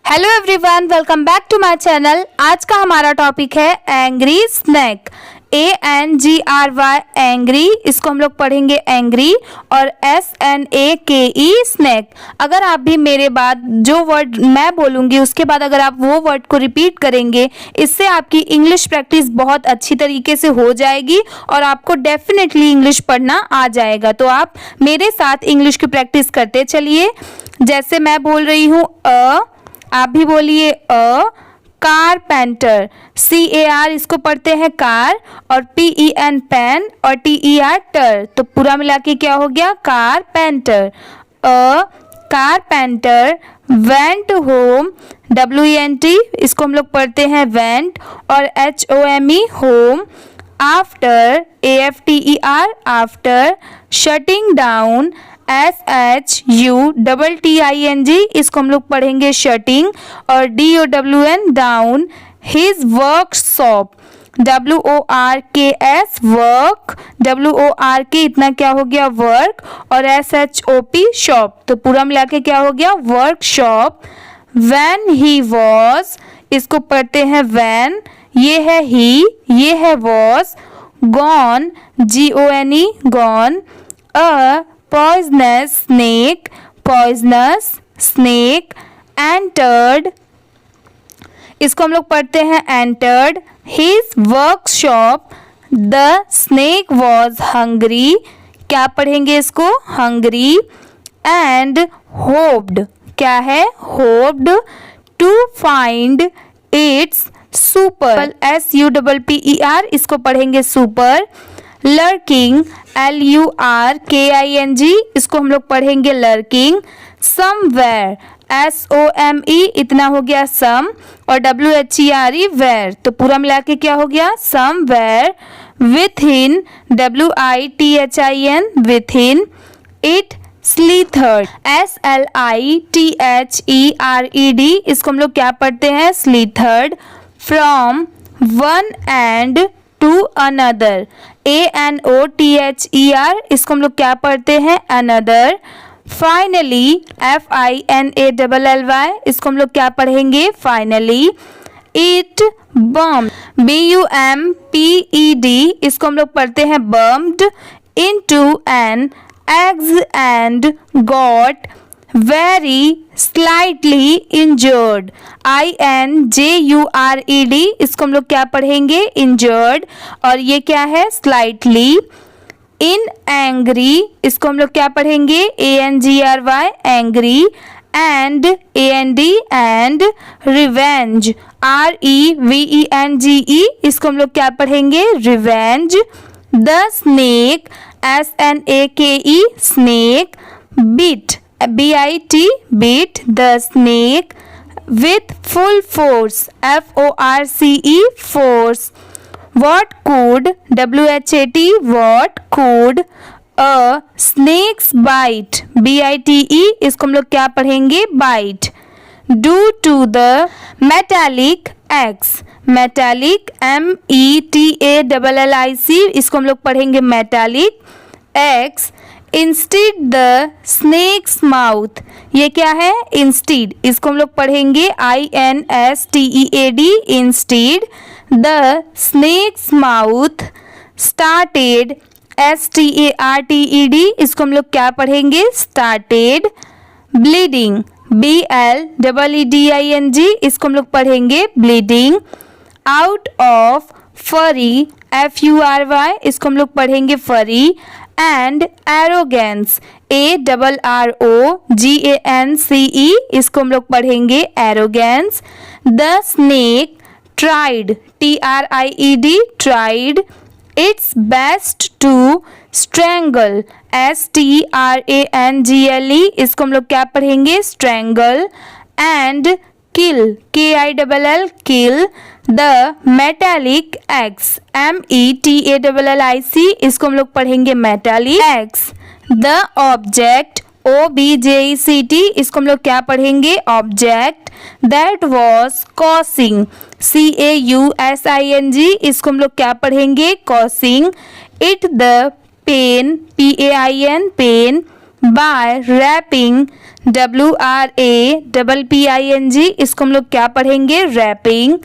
Hello everyone, welcome back to my channel. आज का हमारा टॉपिक है एंग्री स्नैक। ANGRY एंग्री, इसको हम लोग पढ़ेंगे एंग्री, और SNAKE स्नैक। अगर आप भी मेरे बाद जो वर्ड मैं बोलूँगी उसके बाद अगर आप वो वर्ड को रिपीट करेंगे, इससे आपकी इंग्लिश प्रैक्टिस बहुत अच्छी तरीके से हो जाएगी और आपको डेफिनेटली इंग्लिश पढ़ना आ जाएगा। तो आप मेरे साथ इंग्लिश की प्रैक्टिस करते चलिए। जैसे मैं बोल रही हूँ आप भी बोलिए कारपेंटर। CAR इसको पढ़ते हैं कार, और PEN पेन, और TER टर। तो पूरा मिला के क्या हो गया? Carpenter. Carpenter went home. WENT इसको हम लोग पढ़ते हैं वेंट, और HOME home. After AFTER after. Shutting down SHUTTING इसको हम लोग पढ़ेंगे शटिंग, और DOWN down. His workshop WORKS work. WORK इतना क्या हो गया? वर्क, और SHOP शॉप। तो पूरा मिला के क्या हो गया? वर्कशॉप। When he was इसको पढ़ते हैं when, ये है he, ये है was। Gone GONE gone। A poisonous snake, poisonous snake। entered इसको हम लोग पढ़ते हैं entered his workshop। the snake was hungry, क्या पढ़ेंगे इसको? hungry। and hoped क्या है? hoped to find its super। SUPPER इसको पढ़ेंगे super। lurking LURKING इसको हम लोग पढ़ेंगे lurking। somewhere SOME इतना हो गया some, और WHERE where। तो पूरा मिला के क्या हो गया? somewhere। within WITHIN within। it slithered SLITHERED इसको हम लोग क्या पढ़ते हैं? slithered। from one end to another ANOTHER इसको हम लोग क्या पढ़ते हैं? another। finally FINALLY इसको हम लोग क्या पढ़ेंगे? finally। it bumped BUMPED इसको हम लोग पढ़ते हैं bumped into an egg and got very slightly injured INJURED इसको हम लोग क्या पढ़ेंगे? injured, और ये क्या है? slightly। in angry इसको हम लोग क्या पढ़ेंगे? ANGRY angry। and and revenge REVENGE इसको हम लोग क्या पढ़ेंगे? revenge। the snake SNAKE snake bit BIT bit the snake with full force FORCE force। what could WHAT what could a snake's bite BITE इसको हम लोग क्या पढ़ेंगे? bite। do to the metallic X metallic METALLIC इसको हम लोग पढ़ेंगे metallic X। instead the snake's mouth ये क्या है? instead इसको हम लोग पढ़ेंगे INSTEAD instead। the snake's mouth started STARTED इसको हम लोग क्या पढ़ेंगे? started। bleeding BLEEDING इसको हम लोग पढ़ेंगे bleeding। out of furry FURY इसको हम लोग पढ़ेंगे furry। and arrogance ARROGANCE इसको हम लोग पढ़ेंगे arrogance। the snake tried TRIED tried its best to strangle STRANGLE इसको हम लोग क्या पढ़ेंगे? strangle। and kill KILL kill the metallic X METALLIC इसको हम लोग पढ़ेंगे metallic X। the object OBJECT इसको हम लोग क्या पढ़ेंगे? object that was causing CAUSING इसको हम लोग क्या पढ़ेंगे? causing it the pain PAIN pain by wrapping WRAPPING, इसको हम लोग क्या पढ़ेंगे? रैपिंग।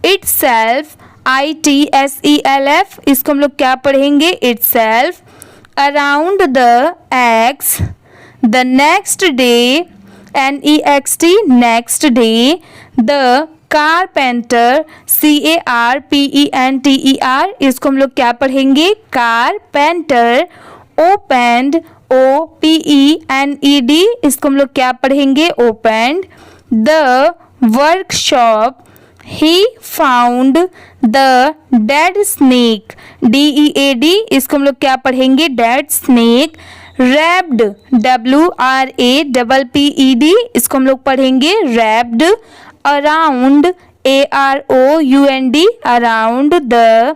itself, ITSELF, इसको हम लोग क्या पढ़ेंगे? itself। around the X, the next day, NEXT, next day। the carpenter, CARPENTER, इसको हम लोग क्या पढ़ेंगे? कारपेंटर। opened, OPENED, इसको हम लोग क्या पढ़ेंगे? opened। the workshop, he found the dead snake, DEAD, इसको हम लोग क्या पढ़ेंगे? dead snake। wrapped, WRAPPED, इसको हम लोग पढ़ेंगे wrapped। around, AROUND, around the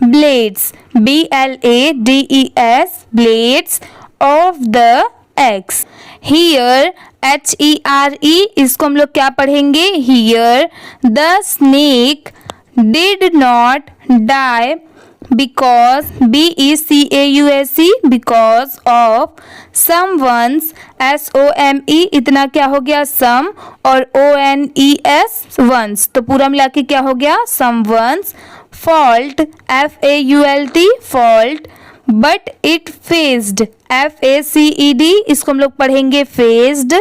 blades, BLADES, blades of the X। here, HERE, इसको हम लोग क्या पढ़ेंगे? here। the snake did not die because, BECAUSE, because of someone's, SOME, इतना क्या हो गया? some, और ONES, once, तो पूरा मिला के क्या हो गया? someone's fault, FAULT, fault। but it faced, FACED, इसको हम लोग पढ़ेंगे faced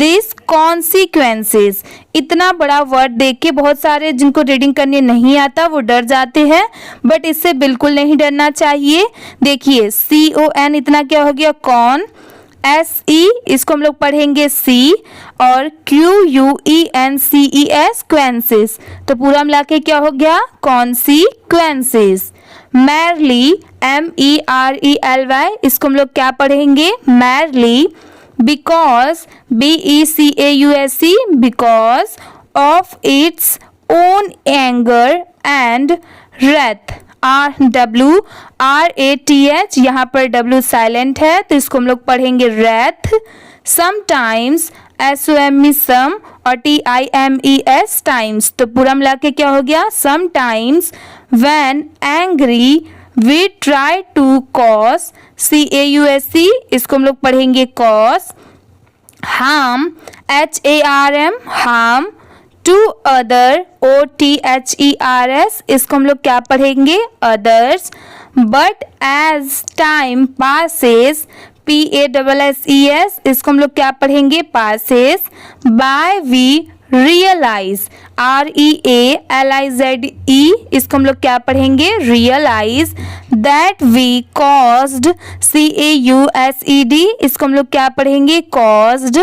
this consequences। इतना बड़ा वर्ड देख के बहुत सारे जिनको रीडिंग करने नहीं आता वो डर जाते हैं, बट इससे बिल्कुल नहीं डरना चाहिए। देखिए CON, इतना क्या हो गया? कौन। SE, इसको हम लोग पढ़ेंगे C, और QUENCES, क्वेंसेस, तो पूरा मिला के क्या हो गया? कॉन्सिक्वेंसेस। मैरली, MERELY, इसको हम लोग क्या पढ़ेंगे? Merely. Because, BECAUSE, because of its own anger and wrath, WRATH, यहाँ पर W साइलेंट है तो इसको हम लोग पढ़ेंगे wrath। समटाइम्स, SOME, सम, और TIMES, टाइम्स, तो पूरा मिला के क्या हो गया? Sometimes. when angry we try to cause, CAUSE, इसको हम लोग पढ़ेंगे cause। harm, HARM, harm to other, OTHERS, इसको हम लोग क्या पढ़ेंगे? others। but as time passes, PASSES, इसको हम लोग क्या पढ़ेंगे? passes। by we realize, REALIZE, इसको हम लोग क्या पढ़ेंगे? realize। that we caused, CAUSED, इसको हम लोग क्या पढ़ेंगे? caused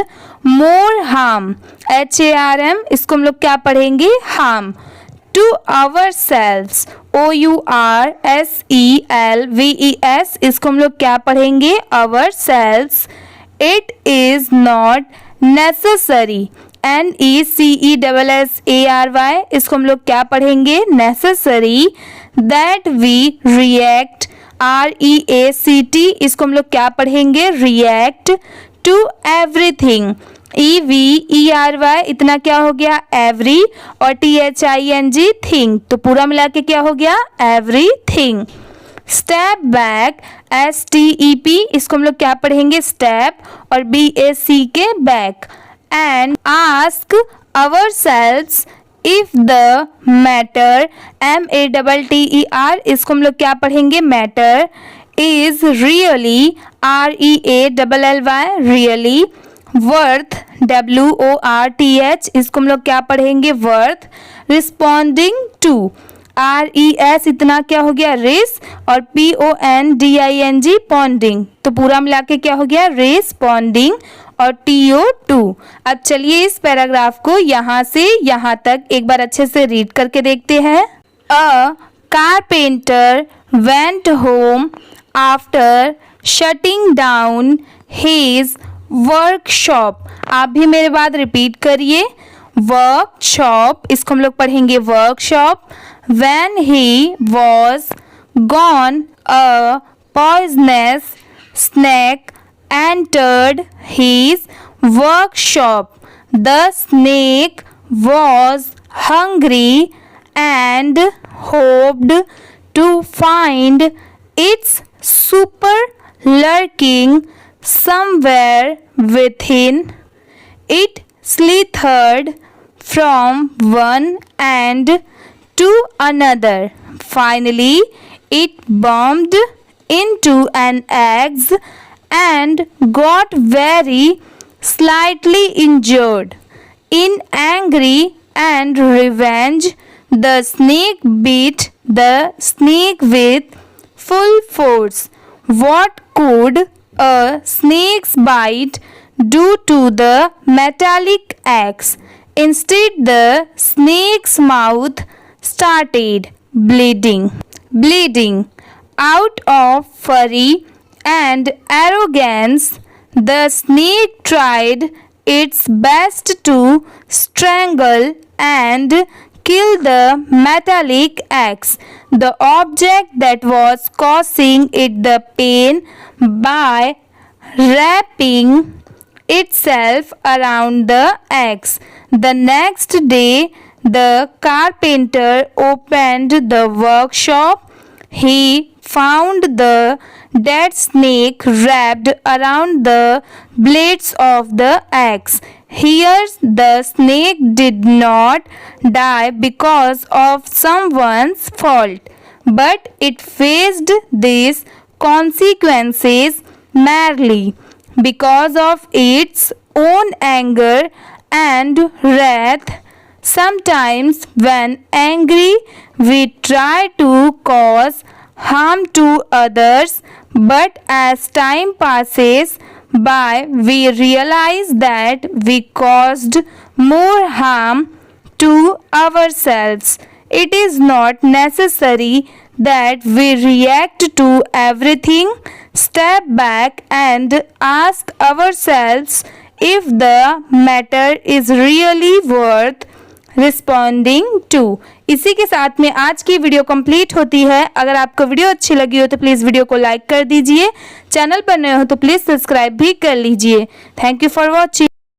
more harm, HARM, इसको हम लोग क्या पढ़ेंगे? harm to ourselves, OURSELVES, इसको हम लोग क्या पढ़ेंगे? ourselves। it is not necessary, NECESSARY, इसको हम लोग क्या पढ़ेंगे? necessary। that we react, REACT, इसको हम लोग क्या पढ़ेंगे? react to everything, EVERY, इतना क्या हो गया? every, और THING, thing, तो पूरा मिला के क्या हो गया? everything। step back, STEP, इसको हम लोग क्या पढ़ेंगे? step, और BAC के back। and ask ourselves if the matter, MATTER, इसको हम लोग क्या पढ़ेंगे? matter is really, REALLY, really worth, WORTH, इसको हम लोग क्या पढ़ेंगे? worth। responding to, RES, इतना क्या हो गया? रिस, और PONDING, पॉन्डिंग, तो पूरा मिला के क्या हो गया? रिस्पॉन्डिंग, और TO2। अब चलिए इस पैराग्राफ को यहाँ से यहाँ तक एक बार अच्छे से रीड करके देखते हैं। A carpenter went home after shutting down his workshop. आप भी मेरे बाद रिपीट करिए। वर्कशॉप, इसको हम लोग पढ़ेंगे workshop. When he was gone, a poisonous snake entered his workshop. The snake was hungry and hoped to find its super lurking somewhere within It slithered from one end to another. Finally, it bumped into an egg and got very slightly injured. In anger and revenge, the snake bit the snake with full force. What could a snake's bite do to the metallic axe? Instead, the snake's mouth started bleeding. Out of fury and arrogance, the snake tried its best to strangle and kill the metallic axe, the object that was causing it the pain, by wrapping itself around the axe. The next day, the carpenter opened the workshop. He found the dead snake wrapped around the blades of the axe. Here, the snake did not die because of someone's fault, but it faced these consequences merely because of its own anger and wrath. Sometimes, when angry, we try to cause harm to others, but as time passes by, we realize that we caused more harm to ourselves. It is not necessary that we react to everything. Step back and ask ourselves if the matter is really worth responding to. इसी के साथ में आज की video complete होती है। अगर आपको वीडियो अच्छी लगी हो तो प्लीज़ वीडियो को लाइक कर दीजिए। चैनल पर नए हो तो प्लीज़ सब्सक्राइब भी कर लीजिए। Thank you for watching.